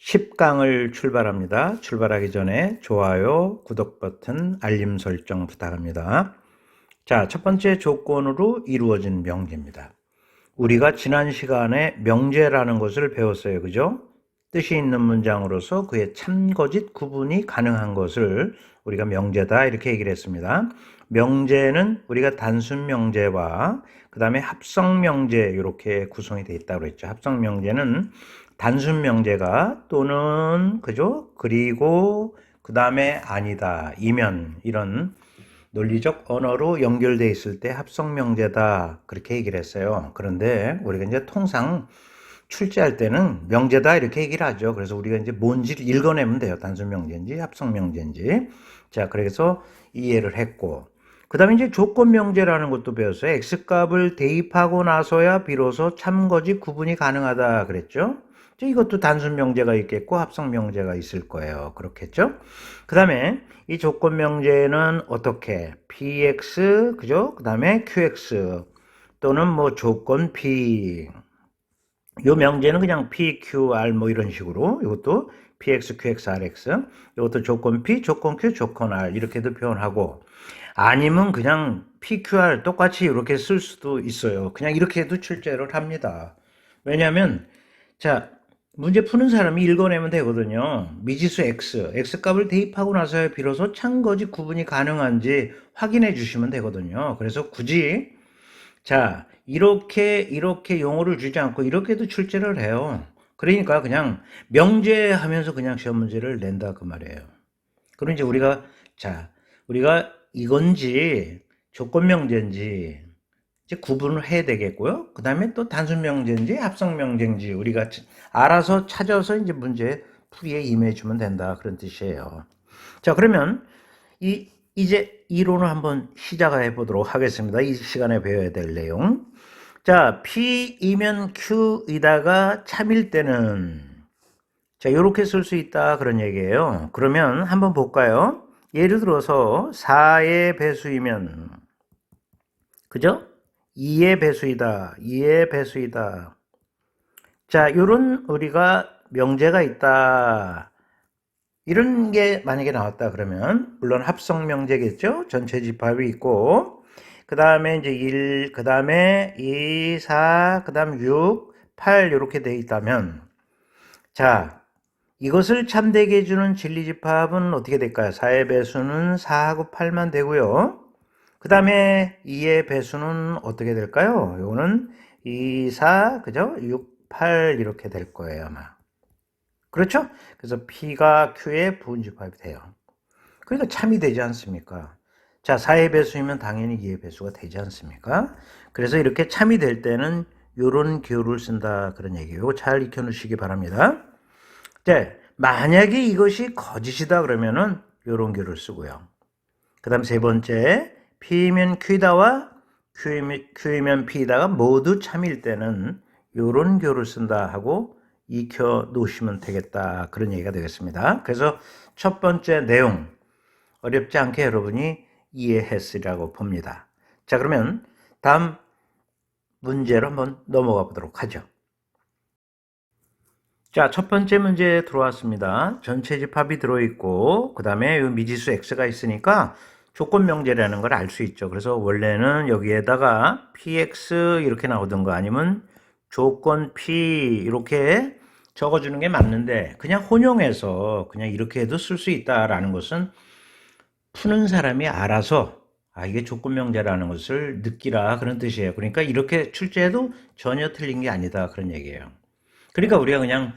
10강을 출발합니다. 출발하기 전에 좋아요, 구독 버튼, 알림 설정 부탁합니다. 자, 첫 번째 조건으로 이루어진 명제입니다. 우리가 지난 시간에 명제라는 것을 배웠어요. 그죠? 뜻이 있는 문장으로서 그의 참거짓 구분이 가능한 것을 우리가 명제다 이렇게 얘기를 했습니다. 명제는 우리가 단순 명제와 그 다음에 합성 명제 이렇게 구성이 되어 있다고 그랬죠. 합성 명제는 단순 명제가 또는 그죠? 그리고 그 다음에 아니다, 이면 이런 논리적 언어로 연결되어 있을 때 합성 명제다 그렇게 얘기를 했어요. 그런데 우리가 이제 통상 출제할 때는 명제다 이렇게 얘기를 하죠. 그래서 우리가 이제 뭔지를 읽어내면 돼요. 단순 명제인지 합성 명제인지. 자, 그래서 이해를 했고, 그 다음에 이제 조건 명제라는 것도 배웠어요. X값을 대입하고 나서야 비로소 참거짓 구분이 가능하다 그랬죠. 이것도 단순 명제가 있겠고 합성 명제가 있을 거예요. 그렇겠죠? 그 다음에 이 조건 명제는 어떻게 px 그죠? 그 다음에 qx 또는 뭐 조건 p 요 명제는 그냥 pqr 뭐 이런 식으로 이것도 px qx rx 이것도 조건 p 조건 q 조건 r 이렇게도 표현하고 아니면 그냥 pqr 똑같이 이렇게 쓸 수도 있어요. 그냥 이렇게 해도 출제를 합니다. 왜냐하면 자 문제 푸는 사람이 읽어내면 되거든요. 미지수 x값을 대입하고 나서야 비로소 참거짓 구분이 가능한지 확인해 주시면 되거든요. 그래서 굳이 자 이렇게 용어를 주지 않고 이렇게도 출제를 해요. 그러니까 그냥 명제하면서 그냥 시험 문제를 낸다 그 말이에요. 그럼 이제 우리가 이건지 조건 명제인지 이제 구분을 해야 되겠고요. 그 다음에 또 단순 명제인지 합성 명제인지 우리가 알아서 찾아서 이제 문제 풀이에 임해주면 된다. 그런 뜻이에요. 자, 그러면 이제 이론을 한번 시작해 보도록 하겠습니다. 이 시간에 배워야 될 내용. 자, P이면 Q이다가 참일 때는 자, 이렇게 쓸 수 있다. 그런 얘기예요. 그러면 한번 볼까요? 예를 들어서 4의 배수이면 그죠? 2의 배수이다. 2의 배수이다. 자, 요런 우리가 명제가 있다. 이런 게 만약에 나왔다 그러면 물론 합성 명제겠죠? 전체 집합이 있고 그 다음에 이제 1, 그 다음에 2, 4, 그 다음 6, 8 이렇게 돼 있다면 자, 이것을 참되게 해주는 진리집합은 어떻게 될까요? 4의 배수는 4하고 8만 되고요. 그 다음에 2의 배수는 어떻게 될까요? 요거는 2, 4, 그죠? 6, 8 이렇게 될 거예요, 아마. 그렇죠? 그래서 P가 Q의 부분집합이 돼요. 그러니까 참이 되지 않습니까? 자, 4의 배수이면 당연히 2의 배수가 되지 않습니까? 그래서 이렇게 참이 될 때는 요런 기호를 쓴다 그런 얘기예요. 잘 익혀 놓으시기 바랍니다. 네, 만약에 이것이 거짓이다 그러면은 요런 기호를 쓰고요. 그 다음 세 번째 P이면 Q다와 Q이면 P다가 모두 참일 때는 요런 교를 쓴다 하고 익혀 놓으시면 되겠다 그런 얘기가 되겠습니다. 그래서 첫 번째 내용 어렵지 않게 여러분이 이해했으리라고 봅니다. 자, 그러면 다음 문제로 한번 넘어가 보도록 하죠. 자, 첫 번째 문제 들어왔습니다. 전체 집합이 들어있고 그 다음에 미지수 x가 있으니까 조건 명제라는 걸 알 수 있죠. 그래서 원래는 여기에다가 px 이렇게 나오던 거 아니면 조건 p 이렇게 적어주는 게 맞는데 그냥 혼용해서 그냥 이렇게 해도 쓸 수 있다라는 것은 푸는 사람이 알아서 이게 조건 명제라는 것을 느끼라 그런 뜻이에요. 그러니까 이렇게 출제해도 전혀 틀린 게 아니다 그런 얘기예요. 그러니까 우리가 그냥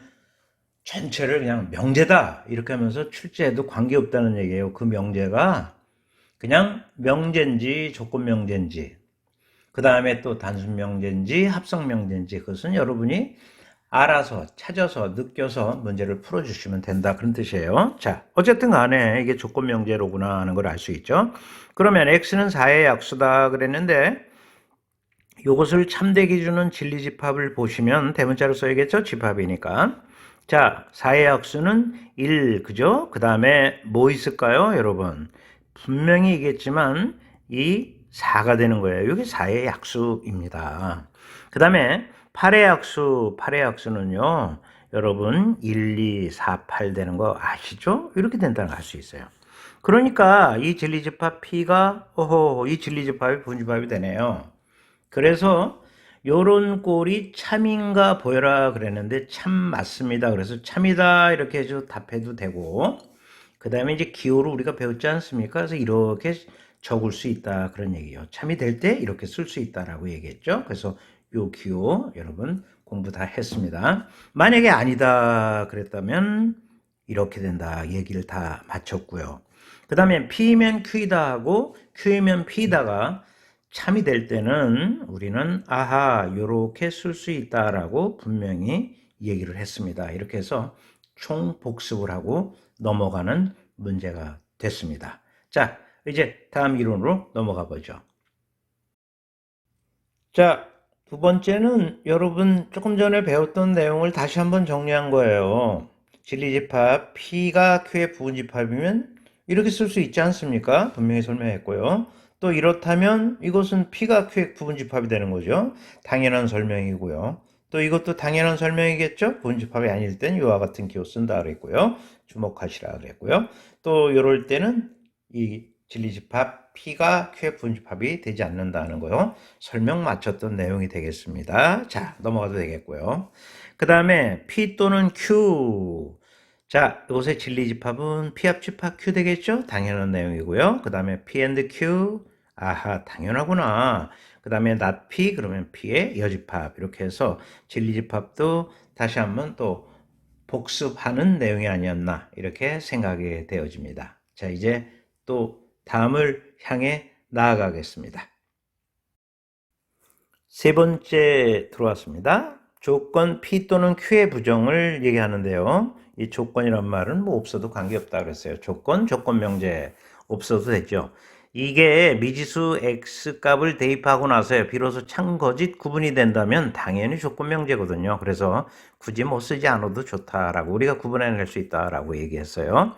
전체를 그냥 명제다 이렇게 하면서 출제해도 관계없다는 얘기예요. 그 명제가 그냥 명제인지 조건 명제인지 그 다음에 또 단순 명제인지 합성 명제인지 그것은 여러분이 알아서 찾아서 느껴서 문제를 풀어주시면 된다 그런 뜻이에요. 자, 어쨌든 간에 이게 조건 명제로구나 하는 걸 알 수 있죠. 그러면 x는 4의 약수다 그랬는데 이것을 참되게 주는 진리집합을 보시면 대문자로 써야겠죠. 집합이니까. 자, 4의 약수는 1, 그죠? 그 다음에 뭐 있을까요, 여러분? 분명히 있겠지만 이 4가 되는 거예요. 이게 4의 약수입니다. 그 다음에 8의 약수는요. 여러분 1, 2, 4, 8 되는 거 아시죠? 이렇게 된다는 걸 알 수 있어요. 그러니까 이 진리집합 P가 이 진리집합이 분집합이 되네요. 그래서 요런 꼴이 참인가 보여라 그랬는데 참 맞습니다. 그래서 참이다 이렇게 해서 답해도 되고, 그 다음에 이제 기호를 우리가 배웠지 않습니까? 그래서 이렇게 적을 수 있다 그런 얘기예요. 참이 될 때 이렇게 쓸 수 있다라고 얘기했죠. 그래서 요 기호 여러분 공부 다 했습니다. 만약에 아니다 그랬다면 이렇게 된다 얘기를 다 마쳤고요. 그 다음에 P면 Q이다 하고 Q면 P다가 참이 될 때는 우리는 아하 요렇게 쓸 수 있다라고 분명히 얘기를 했습니다. 이렇게 해서 총 복습을 하고 넘어가는 문제가 됐습니다. 자, 이제 다음 이론으로 넘어가 보죠. 자, 두 번째는 여러분 조금 전에 배웠던 내용을 다시 한번 정리한 거예요. 진리집합 P가 Q의 부분집합이면 이렇게 쓸 수 있지 않습니까? 분명히 설명했고요. 또 이렇다면 이것은 P가 Q의 부분집합이 되는 거죠. 당연한 설명이고요. 또 이것도 당연한 설명이겠죠? 부분집합이 아닐 땐 이와 같은 기호 쓴다 그랬고요. 주목하시라 그랬고요. 또 이럴 때는 이 진리집합 P가 Q의 부분집합이 되지 않는다는 거요. 설명 마쳤던 내용이 되겠습니다. 자, 넘어가도 되겠고요. 그 다음에 P 또는 Q. 자, 이곳의 진리집합은 P 합집합 Q 되겠죠? 당연한 내용이고요. 그 다음에 P and Q. 아하, 당연하구나. 그 다음에 not P, 그러면 P의 여집합. 이렇게 해서 진리집합도 다시 한번 또 복습하는 내용이 아니었나. 이렇게 생각이 되어집니다. 자, 이제 또 다음을 향해 나아가겠습니다. 세 번째 들어왔습니다. 조건 P 또는 Q의 부정을 얘기하는데요. 이 조건이란 말은 뭐 없어도 관계없다 그랬어요. 조건, 조건명제 없어도 되죠. 이게 미지수 X 값을 대입하고 나서야 비로소 참거짓 구분이 된다면 당연히 조건명제거든요. 그래서 굳이 뭐 쓰지 않아도 좋다라고 우리가 구분해낼 수 있다라고 얘기했어요.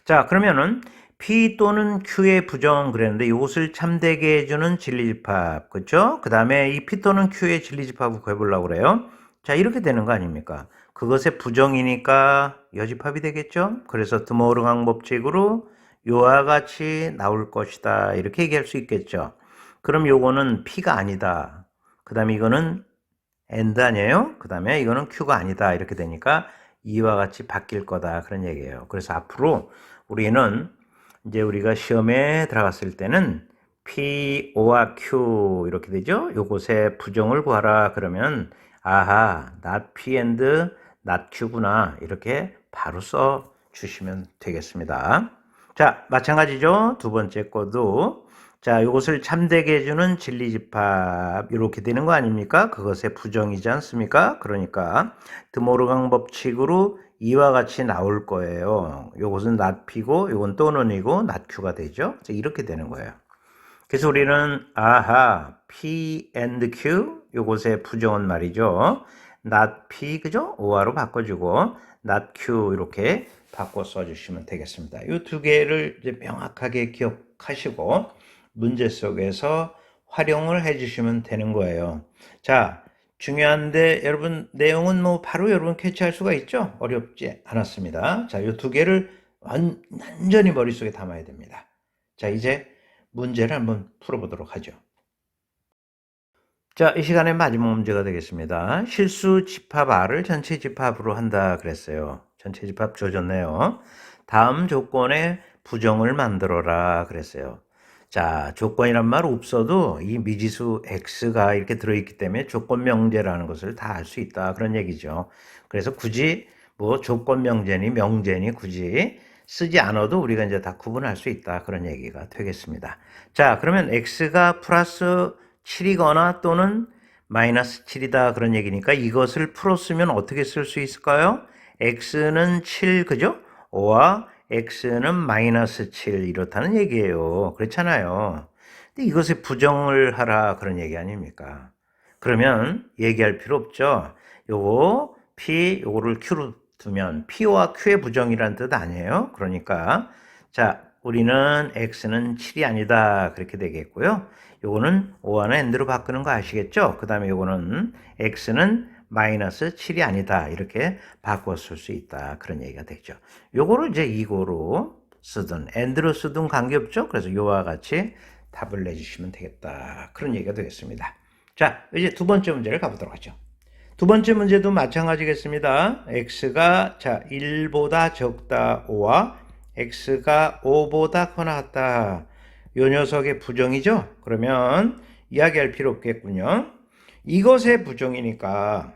자, 그러면은 P 또는 Q의 부정 그랬는데 이것을 참되게 해주는 진리집합 그렇죠? 그 다음에 이 P 또는 Q의 진리집합을 구해보려고 그래요. 자, 이렇게 되는 거 아닙니까? 그것의 부정이니까 여집합이 되겠죠? 그래서 드모르강 법칙으로 요와 같이 나올 것이다 이렇게 얘기할 수 있겠죠. 그럼 요거는 P가 아니다. 그 다음에 이거는 AND 아니에요? 그 다음에 이거는 Q가 아니다 이렇게 되니까 이와 같이 바뀔 거다 그런 얘기예요. 그래서 앞으로 우리는 이제 우리가 시험에 들어갔을 때는 P, O와 Q 이렇게 되죠. 요것의 부정을 구하라 그러면 아하, not P and not Q구나 이렇게 바로 써 주시면 되겠습니다. 자, 마찬가지죠. 두 번째 거도 자, 요것을 참되게 해주는 진리집합 이렇게 되는 거 아닙니까? 그것의 부정이지 않습니까? 그러니까 드모르강 법칙으로 이와 같이 나올 거예요. 요것은 not P고 요건 또는이고 not Q가 되죠. 이렇게 되는 거예요. 그래서 우리는 아하 P and Q 요것의 부정은 말이죠. not P 그죠? 오화로 바꿔주고 not Q 이렇게 바꿔 써주시면 되겠습니다. 이 두 개를 이제 명확하게 기억하시고 문제 속에서 활용을 해주시면 되는 거예요. 자, 중요한데 여러분 내용은 뭐 바로 여러분 캐치할 수가 있죠? 어렵지 않았습니다. 자, 이 두 개를 완전히 머릿속에 담아야 됩니다. 자, 이제 문제를 한번 풀어보도록 하죠. 자, 이 시간의 마지막 문제가 되겠습니다. 실수 집합 R을 전체 집합으로 한다 그랬어요. 전체 집합 줘줬네요. 다음 조건에 부정을 만들어라 그랬어요. 자, 조건이란 말 없어도 이 미지수 X가 이렇게 들어있기 때문에 조건 명제라는 것을 다 알 수 있다. 그런 얘기죠. 그래서 굳이 뭐 조건 명제니 굳이 쓰지 않아도 우리가 이제 다 구분할 수 있다. 그런 얘기가 되겠습니다. 자, 그러면 X가 플러스 7이거나 또는 마이너스 7이다. 그런 얘기니까 이것을 풀었으면 어떻게 쓸 수 있을까요? X는 7, 그죠? O와 X는 마이너스 7 이렇다는 얘기예요. 그렇잖아요. 근데 이것에 부정을 하라 그런 얘기 아닙니까? 그러면 얘기할 필요 없죠. 요거 P 요거를 Q로 두면 P와 Q의 부정이란 뜻 아니에요. 그러니까 자 우리는 X는 7이 아니다 그렇게 되겠고요. 요거는 O와는 AND로 바꾸는 거 아시겠죠? 그 다음에 요거는 X는 마이너스 7이 아니다. 이렇게 바꿨을 수 있다. 그런 얘기가 되죠. 요거를 이제 이거로 쓰든 and로 쓰든 관계없죠. 그래서 요와 같이 답을 내주시면 되겠다. 그런 얘기가 되겠습니다. 자, 이제 두 번째 문제를 가보도록 하죠. 두 번째 문제도 마찬가지겠습니다. x가 자 1보다 적다 5와 x가 5보다 커나 같다. 요 녀석의 부정이죠? 그러면 이야기할 필요 없겠군요. 이것의 부정이니까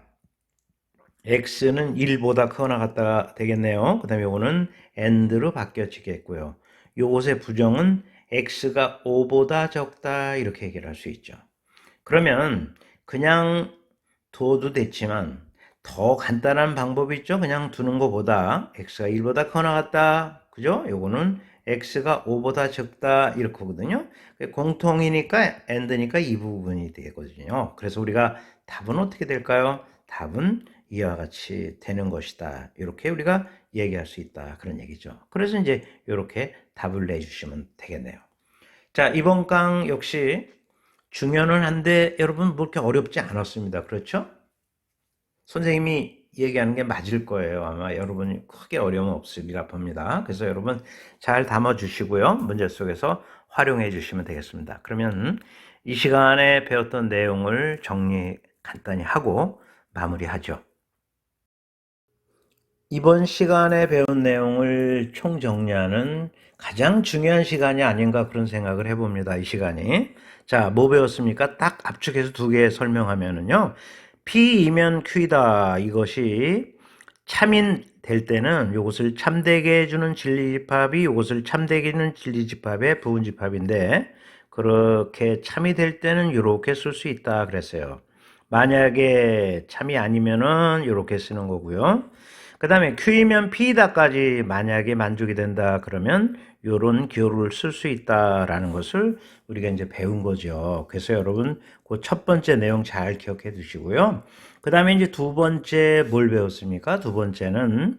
x는 1보다 커나 같다 되겠네요. 그 다음에 요거는 and로 바뀌어지겠고요. 요것의 부정은 x가 5보다 적다 이렇게 얘기를 할 수 있죠. 그러면 그냥 둬도 됐지만 더 간단한 방법이 있죠. 그냥 두는 것보다 x가 1보다 커나 같다. 그죠? 요거는 x가 5보다 적다 이렇게 하거든요. 공통이니까 and니까 이 부분이 되거든요. 그래서 우리가 답은 어떻게 될까요? 답은 이와 같이 되는 것이다. 이렇게 우리가 얘기할 수 있다. 그런 얘기죠. 그래서 이제 이렇게 답을 내주시면 되겠네요. 자, 이번 강 역시 중요는 한데 여러분 뭐 그렇게 어렵지 않았습니다. 그렇죠? 선생님이 얘기하는 게 맞을 거예요. 아마 여러분이 크게 어려움 없으리라 봅니다. 그래서 여러분 잘 담아 주시고요. 문제 속에서 활용해 주시면 되겠습니다. 그러면 이 시간에 배웠던 내용을 정리 간단히 하고 마무리하죠. 이번 시간에 배운 내용을 총정리하는 가장 중요한 시간이 아닌가 그런 생각을 해봅니다. 이 시간이. 자, 뭐 배웠습니까? 딱 압축해서 두 개 설명하면은요. P이면 Q이다. 이것이 참인 될 때는 이것을 참되게 해주는 진리집합이 이것을 참되게 해주는 진리집합의 부분집합인데 그렇게 참이 될 때는 이렇게 쓸 수 있다 그랬어요. 만약에 참이 아니면은 이렇게 쓰는 거고요. 그 다음에 Q이면 P다까지 만약에 만족이 된다 그러면 요런 기호를 쓸 수 있다라는 것을 우리가 이제 배운 거죠. 그래서 여러분 그 첫 번째 내용 잘 기억해 두시고요. 그 다음에 이제 두 번째 뭘 배웠습니까? 두 번째는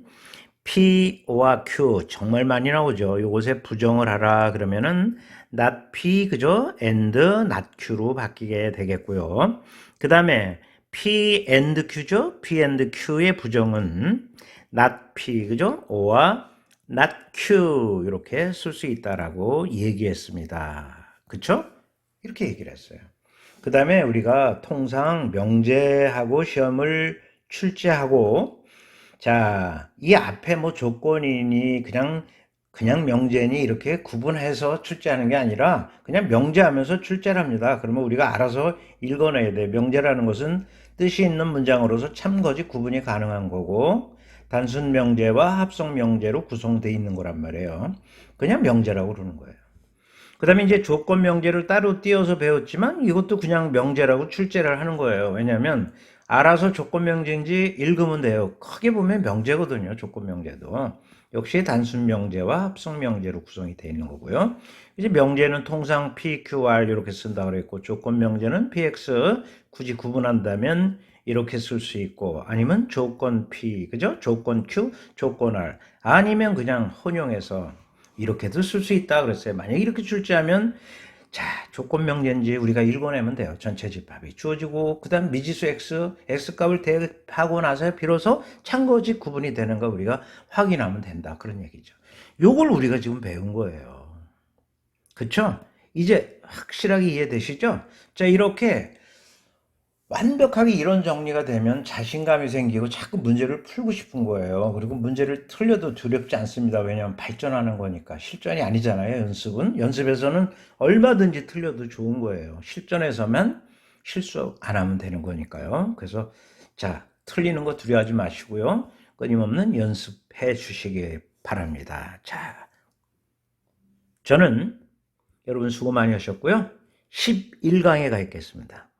P와 Q 정말 많이 나오죠. 요것에 부정을 하라 그러면은 not P 그죠? and not Q로 바뀌게 되겠고요. 그 다음에 P and Q죠? P and Q의 부정은 not P 그죠? O와 not Q 이렇게 쓸 수 있다라고 얘기했습니다. 그쵸? 이렇게 얘기를 했어요. 그 다음에 우리가 통상 명제하고 시험을 출제하고 자, 이 앞에 뭐 조건이니 그냥 명제니 이렇게 구분해서 출제하는 게 아니라 그냥 명제하면서 출제를 합니다. 그러면 우리가 알아서 읽어내야 돼. 명제라는 것은 뜻이 있는 문장으로서 참거지 구분이 가능한 거고 단순 명제와 합성 명제로 구성되어 있는 거란 말이에요. 그냥 명제라고 그러는 거예요. 그 다음에 이제 조건 명제를 따로 띄어서 배웠지만 이것도 그냥 명제라고 출제를 하는 거예요. 왜냐하면 알아서 조건 명제인지 읽으면 돼요. 크게 보면 명제거든요. 조건 명제도. 역시 단순 명제와 합성 명제로 구성이 되어 있는 거고요. 이제 명제는 통상 P, Q, R 이렇게 쓴다고 그랬고 조건 명제는 PX 굳이 구분한다면 이렇게 쓸 수 있고 아니면 조건 P, 그죠? 조건 Q, 조건 R 아니면 그냥 혼용해서 이렇게도 쓸 수 있다 그랬어요. 만약 이렇게 출제하면 자 조건 명제인지 우리가 읽어내면 돼요. 전체 집합이 주어지고 그 다음 미지수 x 값을 대입하고 나서 비로소 참거지 구분이 되는 거 우리가 확인하면 된다 그런 얘기죠. 요걸 우리가 지금 배운 거예요. 그쵸? 이제 확실하게 이해되시죠? 자 이렇게 완벽하게 이런 정리가 되면 자신감이 생기고 자꾸 문제를 풀고 싶은 거예요. 그리고 문제를 틀려도 두렵지 않습니다. 왜냐하면 발전하는 거니까. 실전이 아니잖아요, 연습은. 연습에서는 얼마든지 틀려도 좋은 거예요. 실전에서만 실수 안 하면 되는 거니까요. 그래서 자, 틀리는 거 두려워하지 마시고요. 끊임없는 연습해 주시기 바랍니다. 자, 저는 여러분 수고 많이 하셨고요. 11강에 가 있겠습니다.